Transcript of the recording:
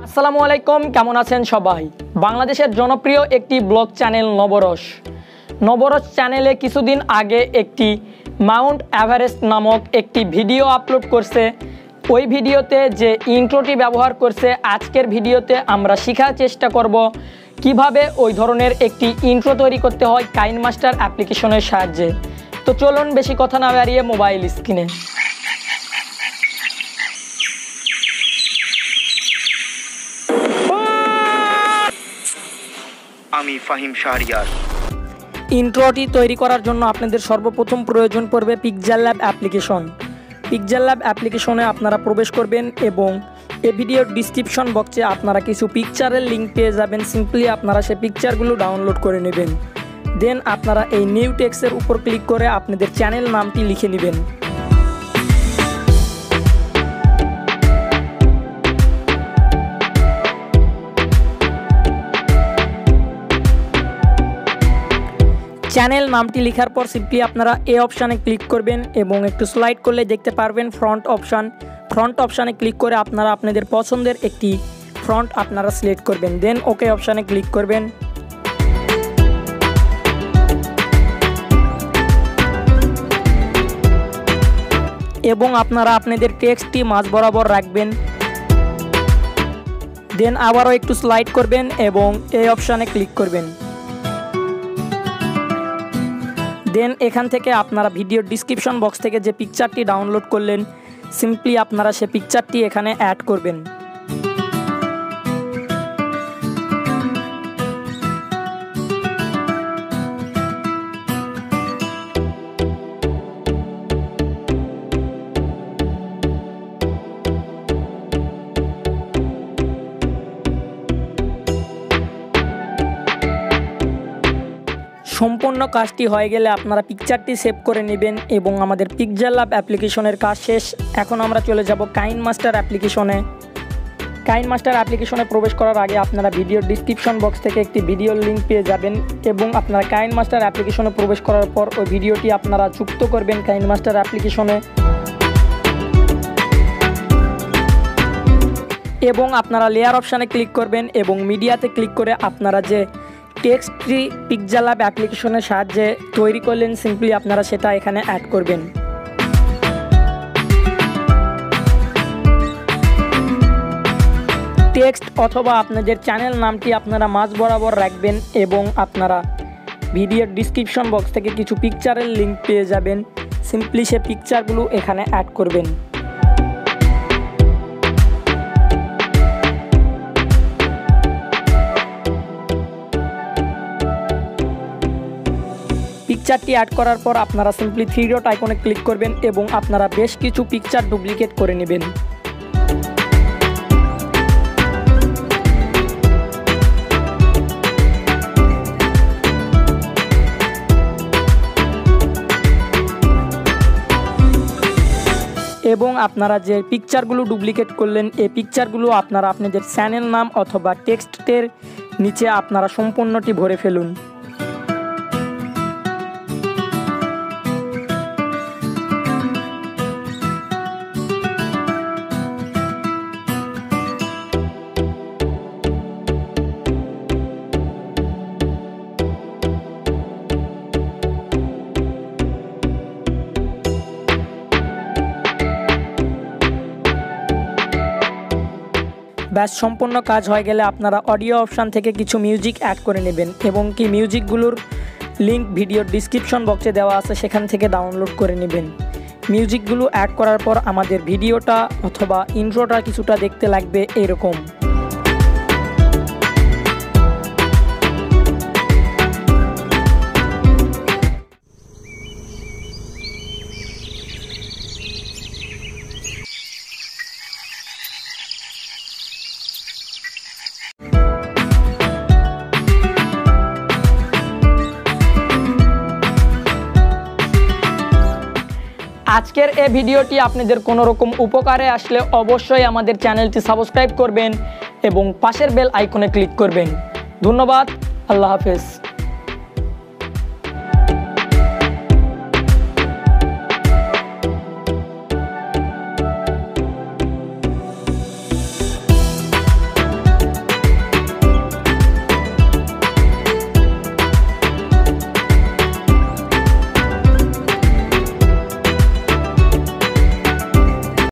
আসসালামু আলাইকুম, কেমন আছেন সবাই। বাংলাদেশের জনপ্রিয় একটি ব্লগ চ্যানেল নবরস চ্যানেলে কিছুদিন আগে একটি মাউন্ট এভারেস্ট নামক একটি ভিডিও আপলোড করছে। ওই ভিডিওতে যে ইন্ট্রোটি ব্যবহার করছে, আজকের ভিডিওতে আমরা শেখার চেষ্টা করব কিভাবে ওই ধরনের একটি ইন্ট্রো তৈরি করতে হয় কাইনমাস্টার অ্যাপ্লিকেশনের সাহায্যে। তো চলুন বেশি কথা না বাড়িয়ে মোবাইল স্ক্রিনে আমি ফাহিম শাহরিয়ার। ইন্ট্রোটি তৈরি করার জন্য আপনাদের সর্বপ্রথম প্রয়োজন পড়বে 𝙔𝙊𝙆 অ্যাপ্লিকেশন। 𝙔𝙊𝙆 অ্যাপ্লিকেশনে আপনারা প্রবেশ করবেন এবং এই ভিডিওর ডিসক্রিপশন বক্সে আপনারা কিছু পিকচারের লিঙ্ক পেয়ে যাবেন। সিম্পলি আপনারা সেই পিকচারগুলো ডাউনলোড করে নেবেন। দেন আপনারা এই নিউ টেক্সটের উপর ক্লিক করে আপনাদের চ্যানেল নামটি লিখে নেবেন। চ্যানেল নামটি লেখার পর সিম্পলি আপনারা এই অপশানে ক্লিক করবেন এবং একটু স্লাইড করলে দেখতে পারবেন ফ্রন্ট অপশানে ক্লিক করে আপনারা আপনাদের পছন্দের একটি ফ্রন্ট আপনারা সিলেক্ট করবেন। দেন ওকে অপশানে ক্লিক করবেন এবং আপনারা আপনাদের টেক্সটটি মাঝ বরাবর রাখবেন। দেন আবারও একটু স্লাইড করবেন এবং এই অপশানে ক্লিক করবেন। দেন এখান থেকে আপনারা ভিডিওর ডিসক্রিপশন বক্স থেকে যে পিকচারটি ডাউনলোড করলেন, সিম্পলি আপনারা সে পিকচারটি এখানে অ্যাড করবেন। সম্পূর্ণ কাজটি হয়ে গেলে আপনারা পিকচারটি সেভ করে নেবেন এবং আমাদের 𝙔𝙊𝙆 অ্যাপ্লিকেশনের কাজ শেষ। এখন আমরা চলে যাব কাইনমাস্টার অ্যাপ্লিকেশনে। কাইনমাস্টার অ্যাপ্লিকেশনে প্রবেশ করার আগে আপনারা ভিডিওর ডিসক্রিপশন বক্স থেকে একটি ভিডিওর লিঙ্ক পেয়ে যাবেন এবং আপনারা কাইনমাস্টার অ্যাপ্লিকেশনে প্রবেশ করার পর ওই ভিডিওটি আপনারা যুক্ত করবেন কাইনমাস্টার অ্যাপ্লিকেশনে এবং আপনারা লেয়ার অপশানে ক্লিক করবেন এবং মিডিয়াতে ক্লিক করে আপনারা যে টেক্সটটি 𝙔𝙊𝙆 অ্যাপ্লিকেশনের সাহায্যে তৈরি করলেন, সিম্পলি আপনারা সেটা এখানে অ্যাড করবেন। টেক্সট অথবা আপনাদের চ্যানেল নামটি আপনারা মাঝ বরাবর রাখবেন এবং আপনারা ভিডিওর ডিসক্রিপশন বক্স থেকে কিছু পিকচারের লিঙ্ক পেয়ে যাবেন। সিম্পলি সে পিকচারগুলো এখানে অ্যাড করবেন। পিকচারটি অ্যাড করার পর আপনারা সিম্পলি 3 ডট আইকনে ক্লিক করবেন এবং আপনারা বেশ কিছু পিকচার ডুপ্লিকেট করে নেবেন। এবং আপনারা যে পিকচারগুলো ডুপ্লিকেট করলেন, এই পিকচারগুলো আপনারা আপনাদের চ্যানেল নাম অথবা টেক্সটের নিচে আপনারা সম্পূর্ণটি ভরে ফেলুন। ব্যাস সম্পূর্ণ কাজ হয়ে গেলে আপনারা অডিও অপশান থেকে কিছু মিউজিক অ্যাড করে নেবেন এবং কি মিউজিকগুলোর লিঙ্ক ভিডিওর ডিসক্রিপশন বক্সে দেওয়া আছে, সেখান থেকে ডাউনলোড করে নেবেন। মিউজিকগুলো অ্যাড করার পর আমাদের ভিডিওটা অথবা ইন্ট্রোটা কিছুটা দেখতে লাগবে এরকম। আজকের এই ভিডিওটি আপনাদের কোনো রকম উপকারে আসলে অবশ্যই আমাদের চ্যানেলটি সাবস্ক্রাইব করবেন এবং পাশের বেল আইকনে ক্লিক করবেন। ধন্যবাদ, আল্লাহ হাফেজ।